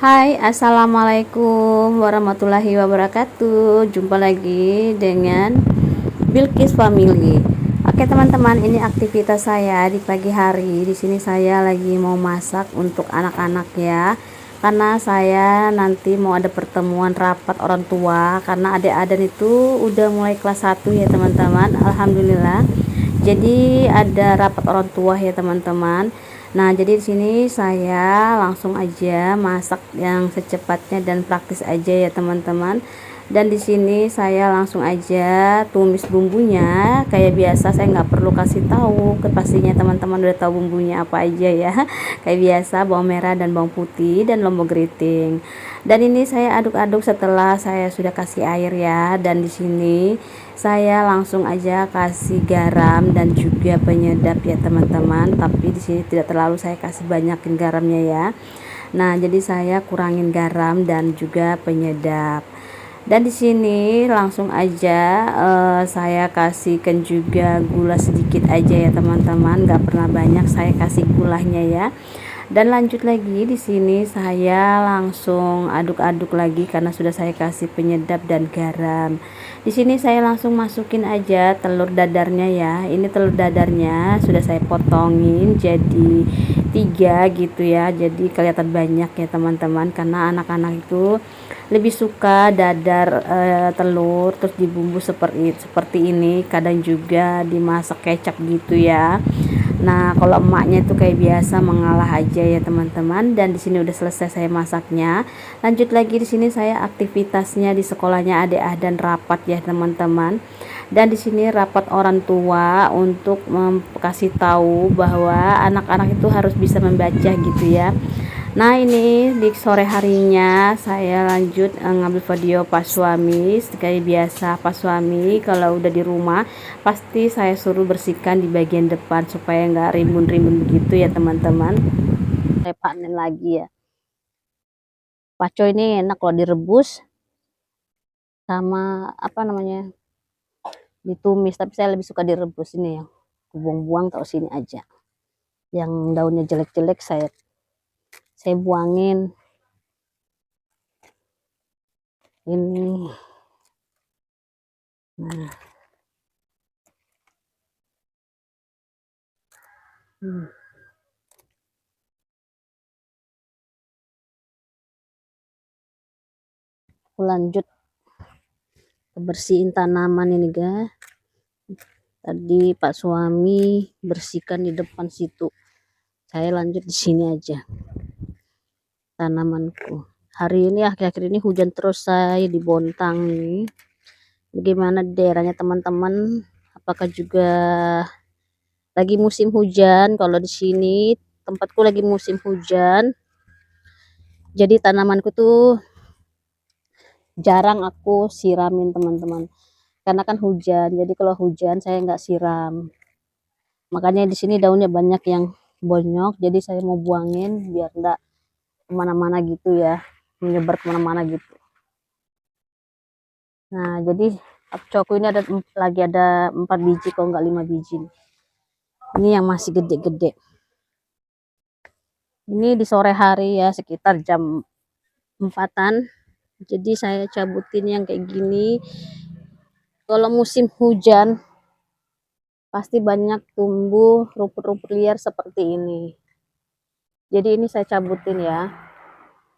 Hai, assalamualaikum warahmatullahi wabarakatuh. Jumpa lagi dengan Bilkis Family. Oke teman-teman, ini aktivitas saya di pagi hari. Di sini saya lagi mau masak untuk anak-anak ya. Karena saya nanti mau ada pertemuan rapat orang tua. Karena adik-adik itu udah mulai kelas 1 ya teman-teman. Alhamdulillah. Jadi ada rapat orang tua ya teman-teman. Nah, jadi di sini saya langsung aja masak yang secepatnya dan praktis aja ya teman-teman. Dan di sini saya langsung aja tumis bumbunya kayak biasa, saya nggak perlu kasih tahu, pastinya teman-teman udah tahu bumbunya apa aja ya. Kayak biasa bawang merah dan bawang putih dan lombok keriting. Dan ini saya aduk-aduk setelah saya sudah kasih air ya. Dan di sini saya langsung aja kasih garam dan juga penyedap ya teman-teman, tapi di sini tidak terlalu saya kasih banyakin garamnya ya. Nah, jadi saya kurangin garam dan juga penyedap. Dan di sini langsung aja saya kasihkan juga gula sedikit aja ya teman-teman, nggak pernah banyak saya kasih gulanya ya. Dan lanjut lagi di sini saya langsung aduk-aduk lagi karena sudah saya kasih penyedap dan garam. Di sini saya langsung masukin aja telur dadarnya ya. Ini telur dadarnya sudah saya potongin jadi 3 gitu ya. Jadi kelihatan banyak ya teman-teman, karena anak-anak itu lebih suka dadar telur terus dibumbu seperti ini, kadang juga dimasak kecap gitu ya. Nah, kalau emaknya itu kayak biasa mengalah aja ya teman-teman. Dan di sini udah selesai saya masaknya. Lanjut lagi di sini saya aktivitasnya di sekolahnya adik dan rapat ya teman-teman. Dan di sini rapat orang tua untuk kasih tahu bahwa anak-anak itu harus bisa membaca gitu ya. Nah, ini di sore harinya saya lanjut ngambil video pas suami. Seperti biasa pas suami kalau udah di rumah pasti saya suruh bersihkan di bagian depan supaya nggak rimbun-rimbun begitu ya teman-teman. Saya panen lagi ya. Paco ini enak kalau direbus sama apa namanya, ditumis, tapi saya lebih suka direbus. Ini yang buang-buang taruh sini aja. Yang daunnya jelek-jelek saya buangin. Ini. Nah. Aku lanjut bersihin tanaman ini guys. Tadi Pak suami bersihkan di depan situ, saya lanjut di sini aja tanamanku. Hari ini akhir-akhir ini hujan terus saya di Bontang nih. Bagaimana daerahnya teman-teman? Apakah juga lagi musim hujan? Kalau di sini tempatku lagi musim hujan. Jadi tanamanku tuh jarang aku siramin teman-teman. Karena kan hujan. Jadi kalau hujan saya nggak siram. Makanya di sini daunnya banyak yang bonyok. Jadi saya mau buangin biar enggak kemana-mana gitu ya, menyebar kemana-mana gitu. Nah, jadi pakcoku ini lagi ada 4 biji kalau nggak 5 biji. Ini yang masih gede-gede. Ini di sore hari ya, sekitar jam 4-an. Jadi saya cabutin yang kayak gini. Kalau musim hujan pasti banyak tumbuh rumput-rumput liar seperti ini. Jadi ini saya cabutin ya,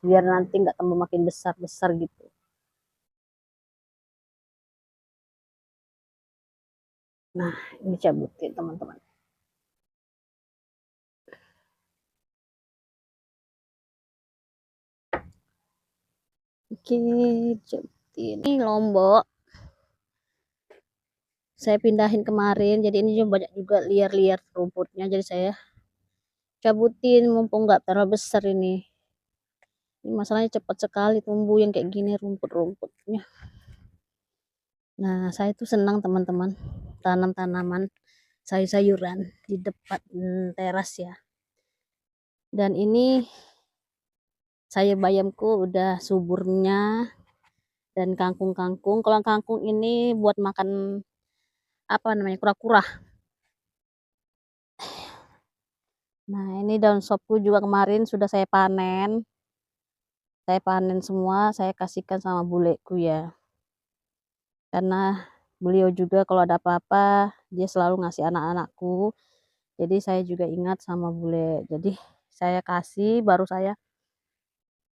biar nanti nggak tambah makin besar-besar gitu. Nah, ini cabutin teman-teman. Oke, cabutin. Ini lombok saya pindahin kemarin, jadi ini juga banyak juga liar-liar rumputnya, jadi saya cabutin mumpung nggak terlalu besar ini masalahnya cepat sekali tumbuh yang kayak gini rumput-rumputnya. Nah, saya tuh senang teman-teman tanam tanaman sayur-sayuran di depan teras ya. Dan ini sayur bayamku udah suburnya, dan kangkung-kangkung. Kalau kangkung ini buat makan apa namanya, kura-kura. Nah, ini daun sopku juga kemarin sudah saya panen. Saya panen semua, saya kasihkan sama buleku ya. Karena beliau juga kalau ada apa-apa, dia selalu ngasih anak-anakku. Jadi saya juga ingat sama bule. Jadi saya kasih, baru saya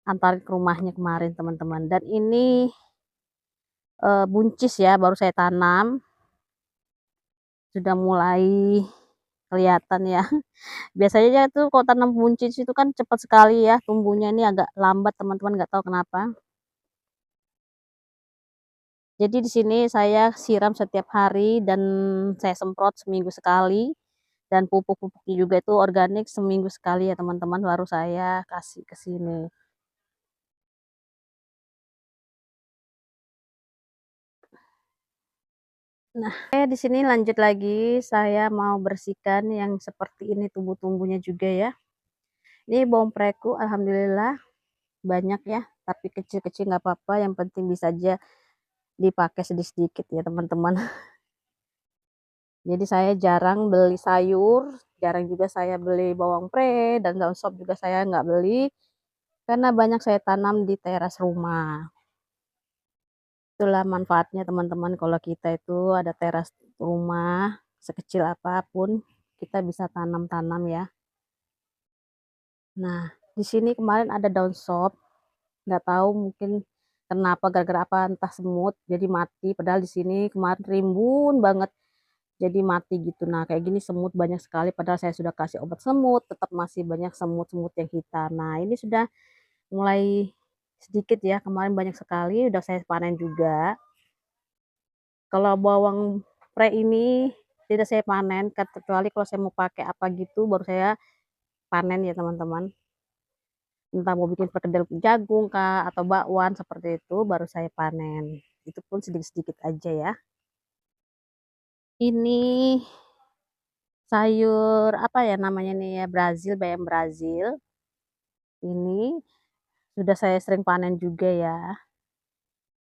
antarin ke rumahnya kemarin teman-teman. Dan ini buncis ya, baru saya tanam. Sudah mulai kelihatan ya. Biasanya tuh kalau tanam buncis itu kan cepat sekali ya tumbuhnya, ini agak lambat teman-teman, nggak tahu kenapa. Jadi di sini saya siram setiap hari dan saya semprot seminggu sekali, dan pupuk-pupuknya juga itu organik seminggu sekali ya teman-teman, baru saya kasih ke sini. Nah, di sini lanjut lagi, saya mau bersihkan yang seperti ini tumbuh-tumbuhnya juga ya. Ini bawang preku alhamdulillah banyak ya, tapi kecil-kecil nggak apa-apa, yang penting bisa aja dipakai sedikit-sedikit ya teman-teman. Jadi saya jarang beli sayur, jarang juga saya beli bawang pre dan daun sop juga saya nggak beli, karena banyak saya tanam di teras rumah. Itulah manfaatnya teman-teman, kalau kita itu ada teras rumah, sekecil apapun kita bisa tanam-tanam ya. Nah, di sini kemarin ada daun sop, nggak tahu mungkin kenapa, gara-gara apa entah semut jadi mati, padahal di sini kemarin rimbun banget jadi mati gitu. Nah, kayak gini semut banyak sekali, padahal saya sudah kasih obat semut, tetap masih banyak semut-semut yang hitam. Nah, ini sudah mulai sedikit ya, kemarin banyak sekali, udah saya panen juga. Kalau bawang pre ini tidak saya panen, kecuali kalau saya mau pakai apa gitu baru saya panen ya teman-teman. Entah mau bikin perkedel jagung kah atau bakwan seperti itu baru saya panen. Itu pun sedikit-sedikit aja ya. Ini sayur apa ya namanya nih ya, Brazil, bayam Brazil. Ini sudah saya sering panen juga ya.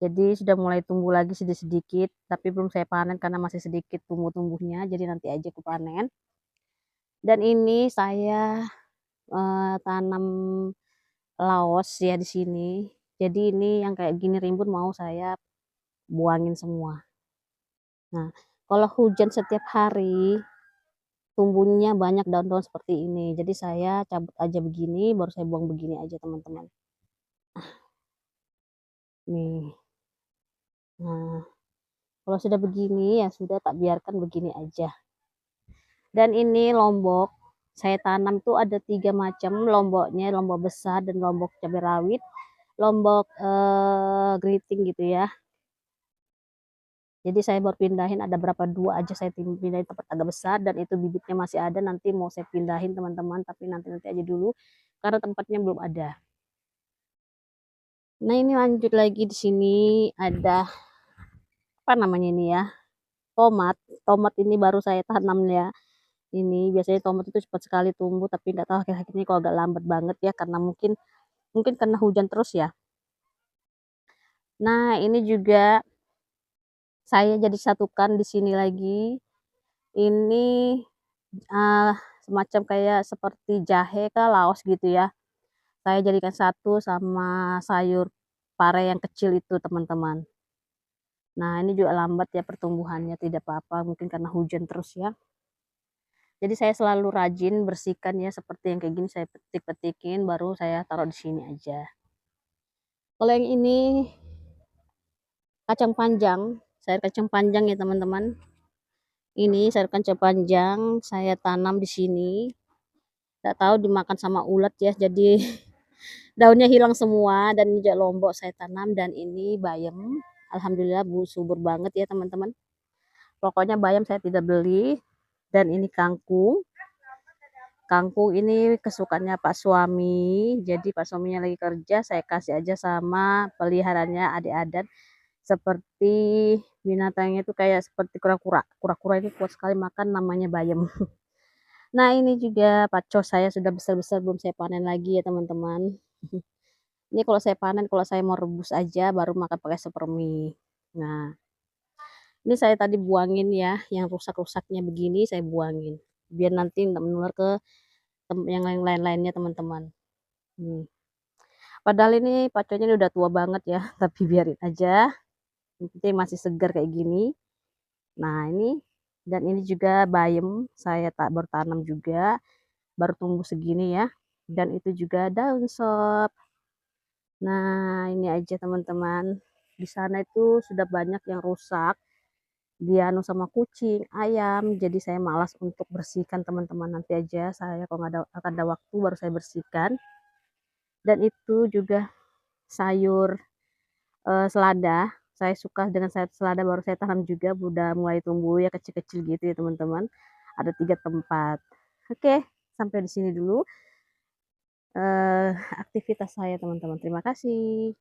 Jadi sudah mulai tumbuh lagi sedikit-sedikit, tapi belum saya panen karena masih sedikit tumbuh-tumbuhnya. Jadi nanti aja aku panen. Dan ini saya tanam laos ya di sini. Jadi ini yang kayak gini rimbun mau saya buangin semua. Nah, kalau hujan setiap hari tumbuhnya banyak daun-daun seperti ini. Jadi saya cabut aja begini, baru saya buang begini aja teman-teman. Nih. Nah, kalau sudah begini ya sudah, tak biarkan begini aja. Dan ini lombok. Saya tanam tuh ada 3 macam lomboknya, lombok besar dan lombok cabai rawit, lombok geriting gitu ya. Jadi saya baru pindahin ada berapa, 2 aja saya pindahin tempat agak besar, dan itu bibitnya masih ada, nanti mau saya pindahin teman-teman, tapi nanti aja dulu karena tempatnya belum ada. Nah, ini lanjut lagi, di sini ada apa namanya ini ya, tomat. Tomat ini baru saya tanam ya. Ini biasanya tomat itu cepat sekali tumbuh, tapi nggak tahu akhir-akhir ini kok agak lambat banget ya, karena mungkin mungkin karena hujan terus ya. Nah, ini juga saya jadi satukan di sini lagi. Ini semacam kayak seperti jahe kah, laos gitu ya. Saya jadikan satu sama sayur pare yang kecil itu teman-teman. Nah, ini juga lambat ya pertumbuhannya, tidak apa-apa, mungkin karena hujan terus ya. Jadi saya selalu rajin bersihkan ya, seperti yang kayak gini saya petik-petikin, baru saya taruh di sini aja. Kalau yang ini kacang panjang, sayur kacang panjang ya teman-teman. Ini sayur kacang panjang saya tanam di sini. Tidak tahu dimakan sama ulat ya, jadi daunnya hilang semua. Dan ini juga lombok saya tanam, dan ini bayam. Alhamdulillah subur banget ya teman-teman. Pokoknya bayam saya tidak beli. Dan ini kangkung. Kangkung ini kesukaannya Pak suami. Jadi Pak suaminya lagi kerja, saya kasih aja sama peliharaannya adik-adik. Seperti binatangnya itu kayak seperti kura-kura. Kura-kura ini kuat sekali makan, namanya bayam. Nah, ini juga pacos saya sudah besar-besar, belum saya panen lagi ya teman-teman. Ini kalau saya panen, kalau saya mau rebus aja baru makan pakai super mie. Nah, ini saya tadi buangin ya, yang rusak-rusaknya begini saya buangin. Biar nanti nggak menular ke yang lain-lainnya teman-teman. Nih. Padahal ini paconya udah tua banget ya, tapi biarin aja, yang penting masih segar kayak gini. Nah ini, dan ini juga bayam, saya tak baru tanam juga, baru tumbuh segini ya. Dan itu juga daun sop. Nah ini aja teman-teman, di sana itu sudah banyak yang rusak, dianu sama kucing, ayam, jadi saya malas untuk bersihkan teman-teman. Nanti aja saya kalau nggak ada waktu baru saya bersihkan. Dan itu juga sayur selada, saya suka dengan sayur selada, baru saya tanam juga, udah mulai tumbuh ya kecil-kecil gitu ya teman-teman. Ada 3 tempat. Oke, sampai di sini dulu aktivitas saya teman-teman. Terima kasih.